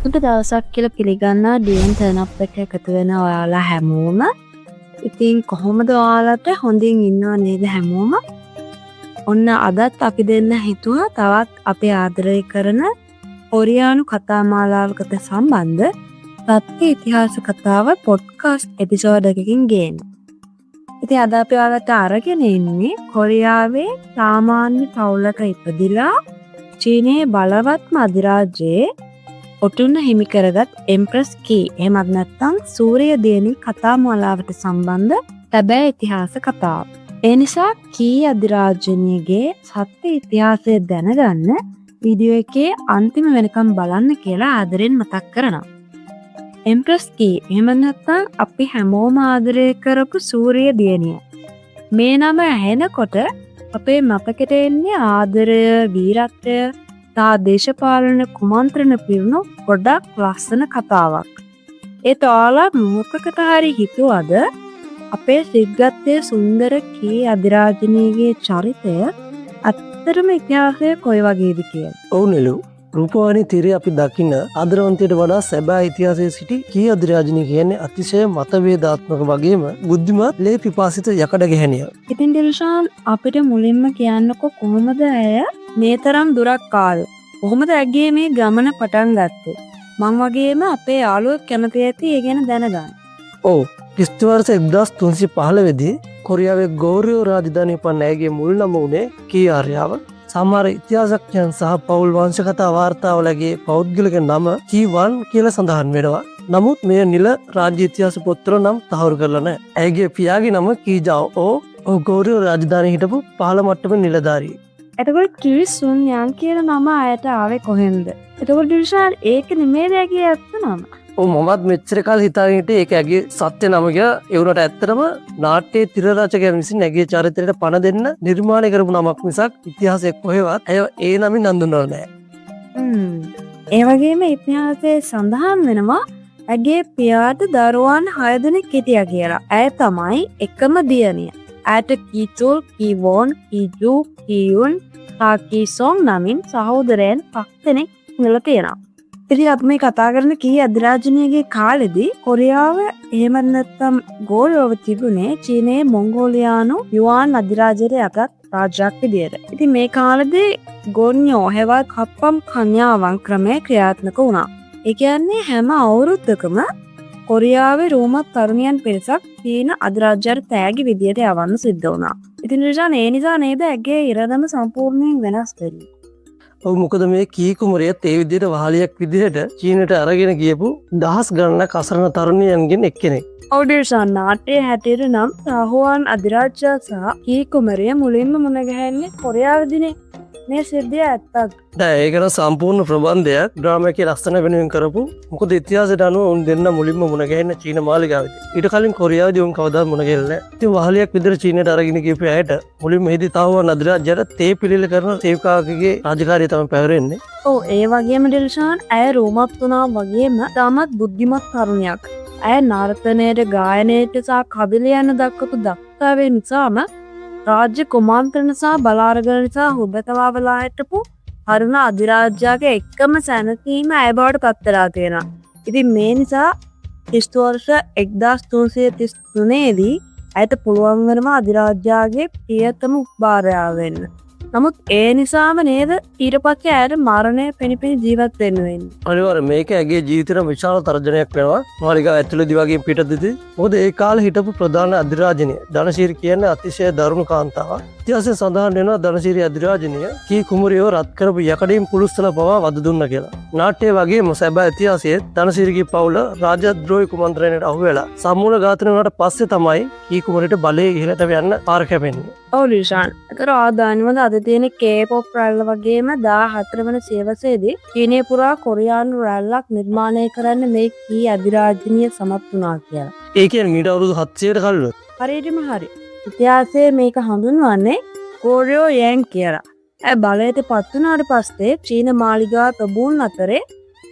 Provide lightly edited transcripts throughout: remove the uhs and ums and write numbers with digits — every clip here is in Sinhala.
හොඳ දවසක් කියලා පිළිගන්නා ඩීන් ටර්න් අප් එක එකතු වෙන ඔයාලා හැමෝම. ඉතින් කොහොමද ඔයාලට හොඳින් ඉන්නව නේද හැමෝම? ඔන්න අදත් අපි දෙන්න හිතුවා තවත් අපේ ආදරය කරන කොරියානු කතා මාලාවකට සම්බන්ධ සත්‍ය ඉතිහාස කතාව පොඩ්කාස්ට් එපිසෝඩ් එකකින් ගේන්න. ඉතින් අද අපි ඔයාලට අරගෙන ඉන්නේ කොරියාවේ සාමාන්‍ය පවුලක ඉපදිලා චීනයේ බලවත්ම අධිරාජ්‍යයේ ඔටුන්න හිමි කරගත් එම්ප්‍රස් කී එහෙමත් නැත්නම් සූර්ය දියණී කතා මාලාවට සම්බන්ධ සැබෑ ඉතිහාස කතාව. ඒ නිසා කී අධිරාජ්‍යනියගේ සත්‍ය ඉතිහාසය දැනගන්න වීඩියෝ එකේ අන්තිම වෙනකම් බලන්න කියලා ආදරෙන් මතක් කරනවා. එම්ප්‍රස් කී එහෙම නැත්නම් අපි හැමෝම ආදරය කරපු සූර්ය දියණිය. මේ නම ඇහෙනකොට අපේ මතකෙට එන්නේ ආදරය, වීරත්වය තා දේශපාලන කුමන්ත්‍රණ පිරුණු ගොඩක් ලස්සන කතාවක්. ඒත් ඔයාලා මොකකට හරි හිතුවද අපේ සිග්ගත්තේ සුන්දර කී අධිරාජිනියගේ චරිතය අත්‍තරම ඉතිහාසය කොයි වගේද කියලා? ඔව් නෙලු. රූපවාහිනී තිරේ අපි දකින්න ආදරවන්තයට වඩා සැබෑ ඉතිහාසයේ සිටි කී අධිරාජිනිය කියන්නේ අතිශය මතභේදාත්මක වගේම බුද්ධිමත් ලේ පිපාසිත යකඩ ගැහණිය. ඉතින් දිල්ෂාන් අපිට මුලින්ම කියන්නකො කොහොමද ඇය මේ තරම් දුරක් ආවේ? කොහොමද ඇගේ මේ ගමන පටන් ගත්තේ? මං වගේම අපේ යාළුවෙක් කැමති ඇති ඒ ගැන දැනගන්න. ඔව්. ක්‍රිස්තු වර්ෂ 1315 දී කොරියාවේ ගෝරියෝ රාජධානිය පන්න ඇගේ මුල් නම උනේ කී ආර්යාව. සමහර ඉතිහාසඥයන් සහ පෞල් වංශකථා වාර්තාවලගේ පෞද්ගලික නම කී1 කියලා සඳහන් වෙනවා. නමුත් මෙය නිල රාජ්‍ය ඉතිහාස පොත්වල නම් තහවුරු කරලා නැහැ. ඇයගේ පියාගේ නම කීජාෝ. ඔහු ගෝරියෝ රාජධානියේ හිටපු පහළ මට්ටමේ නිලධාරියෙක්. එතකොට කිරිසුන් යන් කියන නම අයට ආවේ කොහෙන්ද? එතකොට දිල්ෂාන් ඒක නෙමෙයි ඇගේ ඇත්ත නම. ඔව් මමත් මෙච්චර කාල හිතාගෙන හිටියේ ඒක ඇගේ සත්‍ය නම කියලා. ඒ වුණාට ඇත්තටම නාට්‍යයේ තිර රචකයන් විසින් ඇගේ චරිතයට පණ දෙන්න නිර්මාණය කරපු නමක් මිසක් ඉතිහාසයේ කොහෙවත් ඇය ඒ නමින් හඳුන්වලා නැහැ. ඒ වගේම ඉතිහාසයේ සඳහන් වෙනවා ඇගේ පියාට දරුවන් 6 දෙනෙක් හිටියා කියලා. ඇය තමයි එකම දියණිය. ඇයට කීචුල්, කීවොන්, කීජු, කීයුන්, කීසොන් නමින් සහෝදරයන් 5 දෙනෙක් ඉඳලා තියෙනවා. ඉතින් අපි මේ කතා කරන කී අධිරාජ්‍යනියගේ කාලෙදී කොරියාව එහෙමත් නැත්නම් ගෝලයව තිබුණේ චීනයේ මොංගෝලියානු යුවාන් අධිරාජ්‍යයට යටත් රාජ්‍යයක් විදියට. ඉතින් මේ කාලෙදී ගොන්යෝ හෙවත් කප්පම් කන්‍යාවන් ක්‍රමය ක්‍රියාත්මක වුණා. ඒ කියන්නේ හැම අවුරුද්දකම කොරියාවේ රෝමත් තරුණියන් පිරිසක් චීන අධිරාජ්‍යයට තෑගි විදියට යවන්න සිද්ධ වුණා. ඉතින් ඒ නිසා නේද ඇගේ ඉරදම සම්පූර්ණයෙන් වෙනස් වෙන්නේ. ඔව් මොකද මේ කී කුමරියත් ඒ විදිහට වහලියක් විදිහට චීනට අරගෙන ගියපු දහස් ගණනක් අසරණ තරුණියන්ගෙන් එක්කෙනෙක්. ඔව් දිල්ෂාන් නාට්‍යයේ හැටියට නම් සාහුවාන් අධිරාජ්‍ය සහ කී කුමරිය මුලින්ම මුණ ගැහෙන්නේ කොරියාවේදීනේ. මේ සිද්ධිය ඇත්තක්. දැන් ඒකන සම්පූර්ණ ප්‍රබන්ධයක් ඩ්‍රාමා එකේ ලස්සන වෙනුවෙන් කරපු. මොකද ඉතිහාසයට අනුව උන් දෙන්න මුලින්ම මුණ ගැහෙන්නේ චීන මාලිගාවේදී. ඊට කලින් කොරියාවේදී උන් කවදාවත් මුණ ගැහෙන්නේ නැහැ. ඉතින් වහලියක් විදිහට චීනට අරගෙන ගියපු අයට මුලින්ම එහිදී තාවුවන් අධිරාජ්‍යයට තේ පිළිල කරන සේවකාවකගේ රාජකාරිය තමයි පැවරෙන්නේ. ඔව් ඒ වගේම දිල්ෂාන් ඇය රෝමත් වුණා වගේම තාමත් බුද්ධිමත් තරුණියක්. ඇය නර්තනයට, ගායනයට සහ කවිල යන දක්වපු දක්ෂතාවය නිසාම රාජ්‍ය කුමන්ත්‍රණ සහ බලාරගල නිසා හුබතවා වෙලා හිටපු අරුණ අධිරාජ්‍යගේ එකම සැනසීම ඇය බවට පත් වෙලා තියෙනවා. ඉතින් මේ නිසා ක්‍රිස්තු වර්ෂ 1333 දී ඇයට පුළුවන් වෙනවා අධිරාජ්‍යගේ ප්‍රියතම උපභාරයා වෙන්න. නමුත් ඒ නිසාම නේද ඊට පස්සේ ඇයට මරණය පෙනිපෙනි ජීවත් වෙන්න වෙන්නේ. අනිවාර්යයෙන් මේක ඇගේ ජීවිතේට විශාල තර්ජනයක් වෙනවා. මාලිගාව ඇතුළේදී වගේ පිටතදී. මොකද ඒ කාලේ හිටපු ප්‍රධාන අධිරාජිනිය ධනශීරි කියන්නේ අතිශය දරුණු කාන්තාවක්. ඉතිහාසයේ සඳහන් වෙනවා ධනශීරි අධිරාජිනිය කී කුමරියව රත් කරපු යකඩින් පුළුස්සලා පවා වද දුන්නා කියලා. නාට්‍යයේ වගේම සැබෑ ඉතිහාසයේ ධනශීරිගේ පවුල රාජද්‍රෝහි කුමන්ත්‍රණයට අහු වෙලා සම්මූල ඝාතනය වුණාට පස්සේ තමයි කී කුමරියට බලය ඉහළට යන්න පාර කැපෙන්නේ. ඔව් ලිෂාන්. ඒතර ආදානිවල අද තියෙන K-pop රැල්ල වගේම 14 වන සියවසේදී චීනය පුරා කොරියානු රැල්ලක් නිර්මාණය කරන්න මේ කී අධිරාජ්‍යනිය සමත් වුණා කියලා. ඒ කියන්නේ ඊට අවුරුදු 700කට කලින්. හරියටම හරි. ඉතිහාසයේ මේක හඳුන්වන්නේ ගෝරියෝ යෑන් කියලා. ඇය බලයට පත් වුණාට පස්සේ චීන මාලිගාව ප්‍රභූන් අතරේ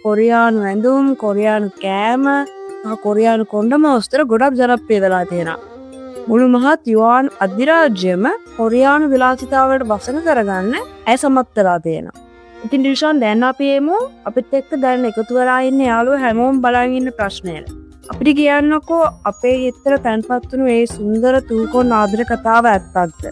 කොරියානු ඇඳුම්, කොරියානු කෑම, කොරියානු කොණ්ඩම ඔස්තර ගොඩක් ජනප්‍රිය වෙලා තියෙනවා. මුළු මහත් යුවාන් අධිරාජ්‍යම කොරියානු විලාසිතාවලට වසඟ කරගන්න ඇය සමත් වෙලා තියෙනවා. ඉතින් ඩිල්ෂාන් දැන් අපි එමු අපිත් එක්ක දැන් එකතු වෙලා ඉන්න යාළුවෝ හැමෝම බලන් ඉන්න ප්‍රශ්නයට. අපිට කියන්නකෝ අපේ හිතට තැන්පත් වුණු ඒ සුන්දර තූකෝන් ආදර කතාව ඇත්තක්ද?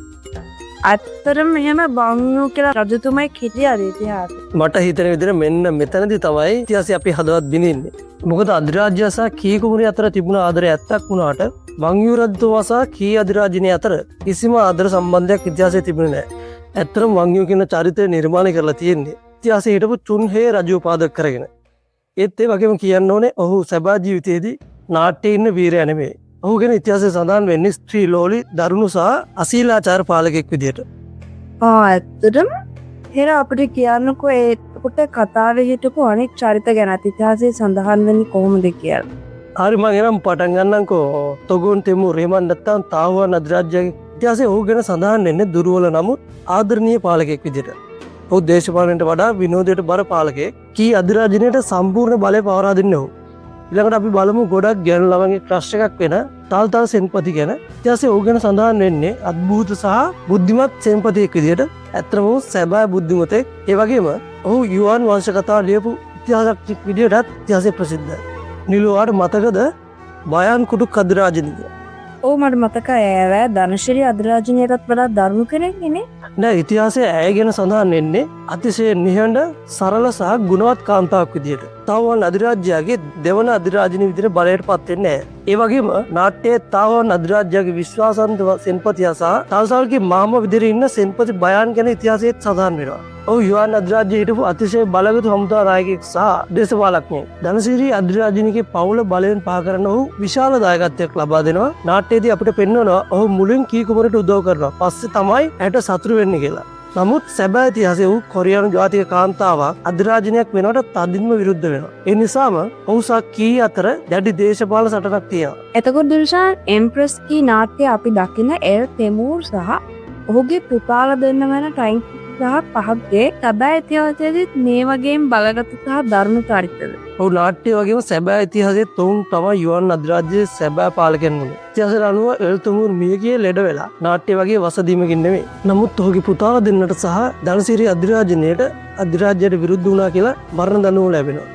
ඇත්තටම එහෙම බංගු කියලා රජතුමයි කිව්වා ඉතිහාසෙ. මට හිතෙන විදිහට මෙන්න මෙතනදී තමයි ඉතිහාසය අපි හදවත් බිනින්නේ. මොකද අධිරාජ්‍ය සහ කී කුමරිය අතර තිබුණ ආදරය ඇත්තක් වුණාට වංගියු රජතුමා සහ කී අධිරාජිනිය අතර කිසිම ආදර සම්බන්ධයක් ඉතිහාසයේ තිබුණේ නැහැ. ඇත්තටම වංගියු කියන චරිතය නිර්මාණය කරලා තියෙන්නේ ඉතිහාසයේ හිටපු චුන්හේ රජු පාදක කරගෙන. ඒත් ඒ වගේම කියන්න ඕනේ ඔහු සැබෑ ජීවිතයේදී නාට්‍යයේ ඉන්න වීරයා නෙමෙයි. ඔහු ගැන ඉතිහාසයේ සඳහන් වෙන්නේ ස්ත්‍රී ලෝලි දරුණු සහ අශීලාචාර පාලකෙක් විදියට. ඇත්තටම හෙර අපිට කියන්නකෝ ඒකට කතාවේ හිටපු අනෙක් චරිත ගැන ඉතිහාසයේ සඳහන් වෙන්නේ කොහොමද කියලා. හරි මම එනම් පටන් ගන්නම්කෝ. තොගොන් තෙමුර් එහෙම නැත්නම් තාවුවන් අධිරාජ්‍යයේ ඉතිහාසයේ ඔහු ගැන සඳහන් වෙන්නේ දුර්වල නමුත් ආදරණීය පාලකෙක් විදියට. ඔහු දේශපාලනයට වඩා විනෝදයට බර පාලකයෙක්. කී අධිරාජිනියට සම්පූර්ණ බලය පවරා දෙන්නේ ඔහු. ඊළඟට අපි බලමු ගොඩක් ගැණු ළමන්ගේ ක්‍රෂ් එකක් වෙන තාල්තාල් සෙන්පති ගැන. ඉතිහාසයේ ඔහු ගැන සඳහන් වෙන්නේ අద్භූත සහ බුද්ධිමත් සෙන්පතියෙක් විදියට. ඇත්තම ඔහු සැබෑ බුද්ධිමතෙක්. ඒ වගේම ඔහු යුවන් වංශ කතා ලියපු ඉතිහාසඥයෙක් විදියටත් ඉතිහාසයේ ප්‍රසිද්ධයි. නිලුවාට මතකද බයන් කුටුක් අධිරාජිනිය? ඔව් මට මතකයි ඇය ධනශ්‍රී අධිරාජිනියටත් වඩා දරුණු කෙනෙක් නේ. නෑ ඉතිහාසයේ ඇය ගැන සඳහන් වෙන්නේ අතිශය නිහඬ සරල සහ ගුණවත් කාන්තාවක් විදියට. තාවුවන් අධිරාජ්‍යයේ දෙවන අධිරාජිනිය විදියට බලයට පත් වෙන්නේ නැහැ. ඒ වගේම නාට්‍යයේ තාවුවන් අධිරාජ්‍යයේ විශ්වාසන්ත සෙන්පතියා සහ තාල්සල්ගේ මාමා විදියට ඉන්න සෙන්පති බයන් ගැන ඉතිහාසයේත් සඳහන් වෙනවා. ඔහු යුවන් අධිරාජ්‍යයේ හිටපු අතිශය බලගතු හමුදා නායකයෙක් සහ දේශපාලඥයෙක්. ධනසිරි අධිරාජිනියගේ පවුල බලයෙන් පහ කරන ඔහු විශාල දායකත්වයක් ලබා දෙනවා. නාට්‍යයේදී අපිට පෙන්වනවා ඔහු මුලින් කී කුමරට උදව් කරනවා. පස්සේ තමයි ඇයට සතුරු වෙන්නේ කියලා. නමුත් සැබෑ ඉතිහාසයේ ඔහු කොරියානු ජාතික කාන්තාවක් අධිරාජිනියක් වෙනවට තදින්ම විරුද්ධ වෙනවා. ඒ නිසාම ඔහු සහ කී අතර දැඩි දේශපාලන සටනක් තියෙනවා. එතකොට දිල්ෂාන් එම්ප්‍රස් කී නාට්‍ය අපි දකින එල් තෙමූර් සහ ඔහුගේ පුතාලා දෙන්න වෙන ටයිම් සහ පහක්ගේ සැබෑ ඉතිහාසයේදීත් මේ වගේම බලගත සහ දරුණු චරිතද. ඔහු නාට්‍ය වගේම සැබෑ ඉතිහාසයේ තොන් තමයි යුවන් අධිරාජ්‍යයේ සැබෑ පාලකයන් වුණේ. ඉතිහාසයට අනුව එල් තෙමූර් මියගියේ ලෙඩ වෙලා නාට්‍ය වගේ වසදීමකින් නෙමෙයි. නමුත් ඔහුගේ පුතාලා දෙන්නට සහ ධනසිරි අධිරාජිනියට අධිරාජ්‍යයට විරුද්ධ වුණා කියලා මරණ දඬුවම ලැබෙනවා.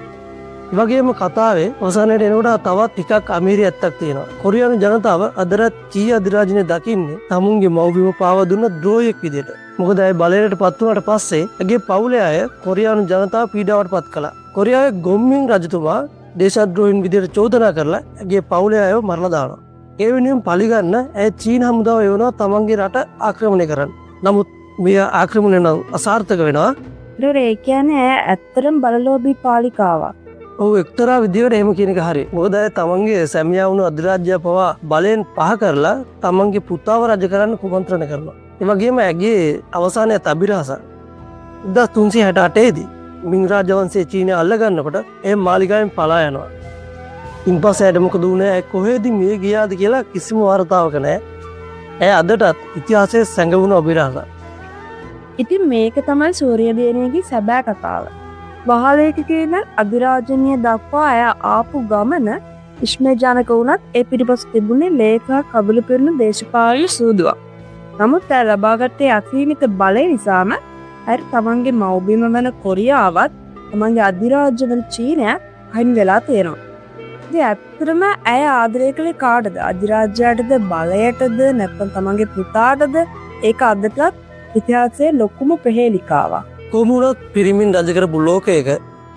ඒ වගේම කතාවේ අවසානයේ එනකොට තවත් ටිකක් අමීරි ඇත්තක් තියෙනවා. කොරියානු ජනතාව අදටත් කී අධිරාජිනිය දකින්නේ තමුන්ගේ මව්බිම පාවා දුන්න ද්‍රෝහියෙක් විදියට. මොකද ඇය බලයට පත් වුණාට පස්සේ ඇගේ පවුලේ අය කොරියානු ජනතාව පීඩාවට පත් කළා. කොරියාවේ ගොම්මින් රජතුමා දේශද්‍රෝහීන් විදියට චෝදනා කරලා ඇගේ පවුලේ අයව මරලා දානවා. ඒ වෙනුවෙන් පරිගන්න ඇය චීන හමුදාව එවනවා තමන්ගේ රට ආක්‍රමණය කරන්න. නමුත් මේ ආක්‍රමණය නම් අසාර්ථක වෙනවා. ඒ කියන්නේ ඇය ඇත්තටම බලලෝභී පාලිකාවක්. ඔහු එක්තරා විදිහකට එහෙම කියන එක හරි. මොකද ඇය තමන්ගේ සැමියා වුණු අධිරාජ්‍යය පවා බලයෙන් පහ කරලා තමන්ගේ පුතාව රජ කරන්න කුමන්ත්‍රණය කරනවා. ඒ වගේම ඇගේ අවසානයේ අභිරහස 1368 දී මිං රාජවංශයේ චීනය අල්ලගන්නකොට ඒ මාලිගාවෙන් පලා යනවා. ඉන්පස්සේ ඇයට මොකද වුනේ? ඇය කොහෙද මිය ගියාද කියලා කිසිම වාර්තාවක් නැහැ. ඇය අදටත් ඉතිහාසයේ සැඟවුණු අභිරහස. ඉතින් මේක තමයි සූර්යදේනියගේ සැබෑ කතාව. වහලේක කියන අධිරාජනීය දක්වා ඇය ආපු ගමන විශ්මයජනක වුණත් ඒ පිටිපස්ස තිබුණේ ලේඛා කබල පිරුණු දේශපාලන සූදුවක්. නමුත් ඇය ලබාගත්තේ අසීමිත බලය නිසාම ඇයට තමන්ගේ මව්බිම වන කොරියාවත් තමන්ගේ අධිරාජ්‍ය වන චීනය අහිමි වෙලා තියෙනවා. ඉතින් ඇත්තටම ඇය ආදරය කළේ කාටද? අධිරාජ්‍යයටද, බලයටද, නැත්නම් තමන්ගේ පුතාටද? ඒක අදටත් ඉතිහාසයේ ලොකුම ප්‍රහේලිකාවක්. කොමුණත් පිරිමින් රජ කරපු ලෝකයක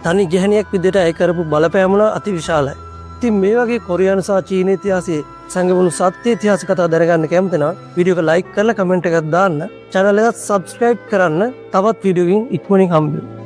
තනි ගැහණියක් විදිහට ඇය කරපු බලපෑම අති විශාලයි. ඉතින් මේ වගේ කොරියානු සහ චීන ඉතිහාසයේ සංගමුණු සත්‍ය ඉතිහාස කතා දැනගන්න කැමති නම් වීඩියෝ එක ලයික් කරලා කමෙන්ට් එකක් දාන්න. channel එක subscribe කරන්න. තවත් වීඩියෝකින් ඉක්මනින් හම්බෙමු.